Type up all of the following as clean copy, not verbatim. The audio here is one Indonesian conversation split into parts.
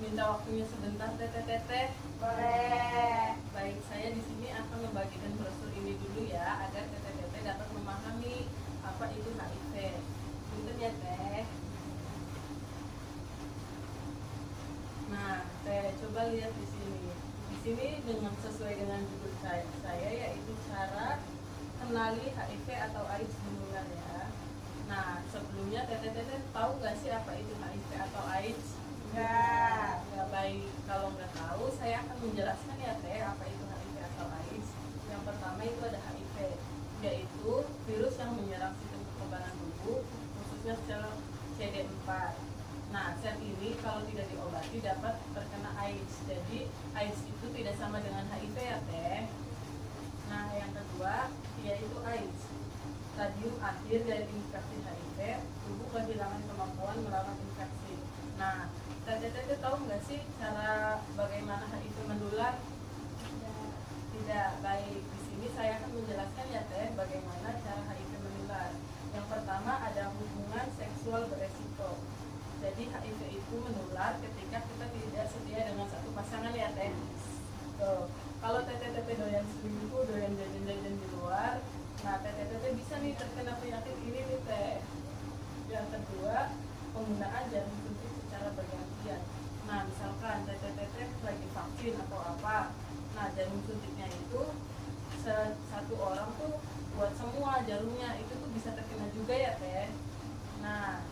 minta waktunya sebentar teteh? Boleh. Baik, saya di sini akan membagikan brosur ini dulu ya, agar teteh dapat memahami apa itu HIV. Punten ya teh. Nah, teh coba lihat di sini. Di sini sesuai dengan judul saya yaitu cara kenali HIV atau AIDS menular ya. Nah, sebelumnya teteh tahu nggak sih apa itu HIV atau AIDS? Nggak baik. Kalau nggak tahu, saya akan menjelaskan ya teh apa itu HIV atau AIDS. Yang pertama itu ada HIV, yaitu virus yang menyerang sistem kekebalan tubuh, khususnya sel CD4. Nah, sel ini kalau tidak diobati dapat terkena AIDS. Jadi AIDS itu tidak sama dengan HIV ya teh. Nah, yang kedua yaitu AIDS. Stadium akhir dari infeksi HIV, tubuh kehilangan kemampuan melawan infeksi. Nah, teteh tahu nggak sih cara bagaimana HIV menular? Tidak baik. Di sini saya akan menjelaskan ya teh bagaimana cara HIV menular. Yang pertama ada hubungan seksual beresiko. Jadi HIV itu menular ketika kita tidak setia dengan satu pasangan ya teh. Tuh. Kalau teteh doyan selingkuh, doyan jajan-jajan di luar, nah teteh bisa nih terkena penyakit ini nih teh. Yang kedua, penggunaan jarum suntik secara bergantian. Nah, misalkan teteh lagi vaksin atau apa, nah jarum suntiknya itu satu orang tuh buat semua jarumnya, itu tuh bisa terkena juga ya teh. Nah,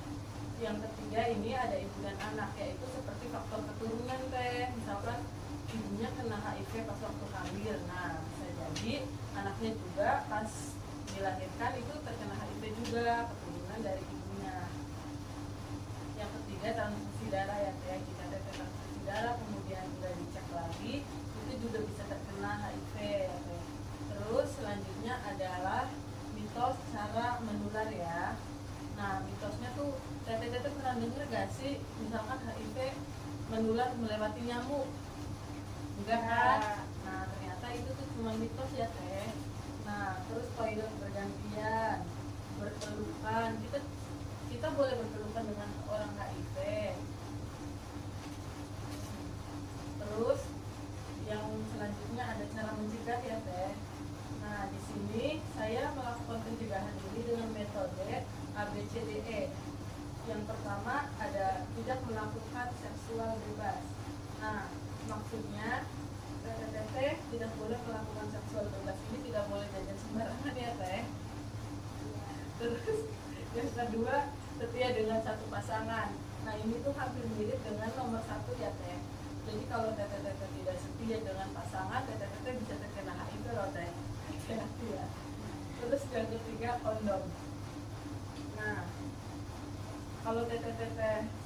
yang ketiga ini ada ibu dan anak, yaitu seperti faktor keturunan teh. Misalkan ibunya kena HIV pas waktu hamil, nah bisa jadi anaknya juga pas dilahirkan itu terkena HIV juga, keturunan dari ibunya. Yang ketiga transfusi darah ya teh. Jika teteh transfusi darah kemudian sudah dicek lagi, itu juga bisa terkena HIV ya teh. Terus selanjutnya adalah mitos cara menular ya. Nah, mitosnya tuh teteh pernah denger gak sih misalkan HIV menular melewati nyamuk? Enggak kan? Nah, ternyata itu tuh cuma mitos ya teh. Nah, terus toilet bergantian, berpelukan, kita boleh berpelukan dengan orang HIV. Terus yang selanjutnya ada cara mencegah ya teh. Nah, di sini saya melakukan pencegahan ini dengan metode ABCDE. Yang pertama ada tidak melakukan seksual bebas. Nah, maksudnya teteh tidak boleh melakukan seksual bebas ini, tidak boleh jajan sembarangan ya teh. Terus yang kedua, setia dengan satu pasangan. Nah, ini tuh hampir mirip dengan nomor 1 ya teh. Jadi kalau teteh tidak setia dengan pasangan, teteh bisa terkena HIV loh teh. Hati-hati ya. Terus yang ketiga, kondom. Nah, kalau teteh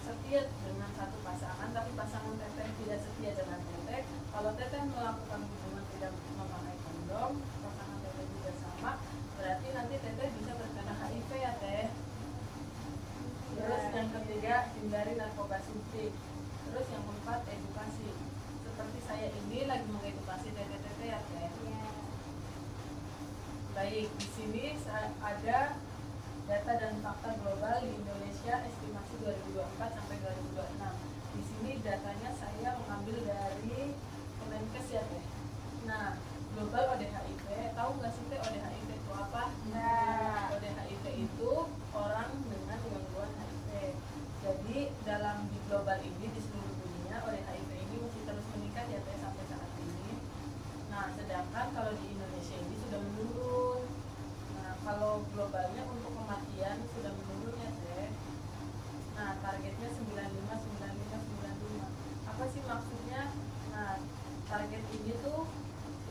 setia dengan satu pasangan, tapi pasangan teteh tidak setia dengan teteh, kalau teteh melakukan hubungan tidak memakai kondom, pasangan teteh juga sama, berarti nanti teteh bisa terkena HIV ya teh. Terus yang ketiga, hindari narkoba suntik. Terus yang keempat, edukasi. Seperti saya ini lagi mengedukasi teteh ya teh. Baik, di sini ada data dan fakta global di Indonesia estimasi 2024 sampai 2026. Di sini datanya saya mengambil dari Kemenkes ya teh. Nah, global ODHIV, tahu nggak sih teh ODHIV itu apa? Nah, ODHIV itu orang dengan gangguan HIV. Jadi dalam di global ini di seluruh dunia ODHIV ini masih terus meningkat ya teh sampai saat ini. Nah, sedangkan kalau di Indonesia ini sudah menurun. Nah, kalau globalnya untuk kematian sudah menurun ya teh. Nah, targetnya 95. Apa sih maksudnya? Nah, target ini tuh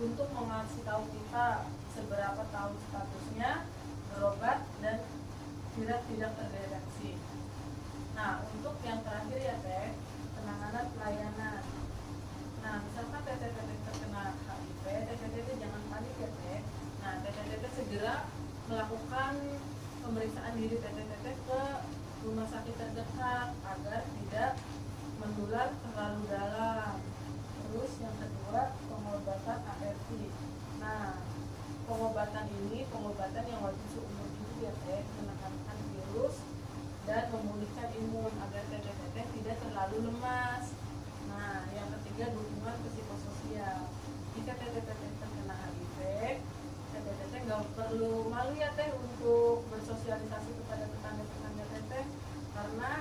untuk mengasih tahu kita seberapa tahun statusnya, berobat, dan tidak terdeteksi. Nah, untuk yang terakhir ya teh, penanganan pelayanan. Nah, misalkan teteh terkena HIV, teteh jangan panik ya teh. Nah, teteh segera melakukan pemeriksaan diri teteh ke rumah sakit terdekat agar tidak menular terlalu dalam. Terus yang kedua, pengobatan ARV. Nah, pengobatan ini pengobatan yang wajib seumur hidup ya teh, menekan virus dan memulihkan imun agar teteh tidak terlalu lemas. Nah, ketiga dukungan psikososial. Jika teteh terkena HIV, teteh nggak perlu malu ya teh untuk bersosialisasi kepada tetangga teteh, karena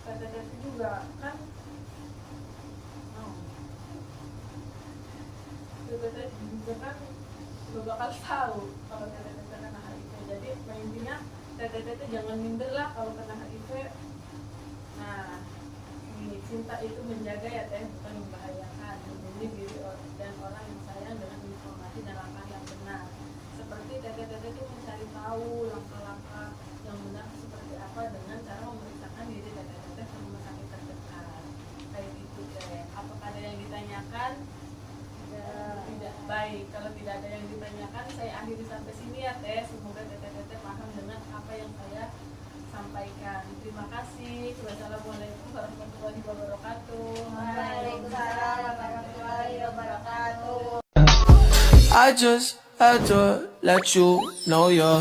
teteh juga kan teteh juga kan gak bakal tahu kalau teteh kena HIV. Jadi intinya teteh jangan minder lah kalau kena HIV. Nah, ini cinta itu menjaga ya teh, bukan membahayakan. Melindungi diri dan orang yang sayang dengan informasi dan langkah yang benar. Seperti teteh itu mencari tahu langkah-langkah yang benar seperti apa dengan cara memeriksakan diri teteh ke rumah sakit terdekat. Kayak gitu teh. Apakah ada yang ditanyakan? Tidak. Baik, kalau tidak ada yang ditanyakan, saya akhiri sampai sini ya teh. Semoga teteh paham dengan apa yang saya sampaikan. Terima kasih. Wassalamualaikum warahmatullahi wabarakatuh. Waalaikumsalam warahmatullahi wabarakatuh. I just had to let you know you're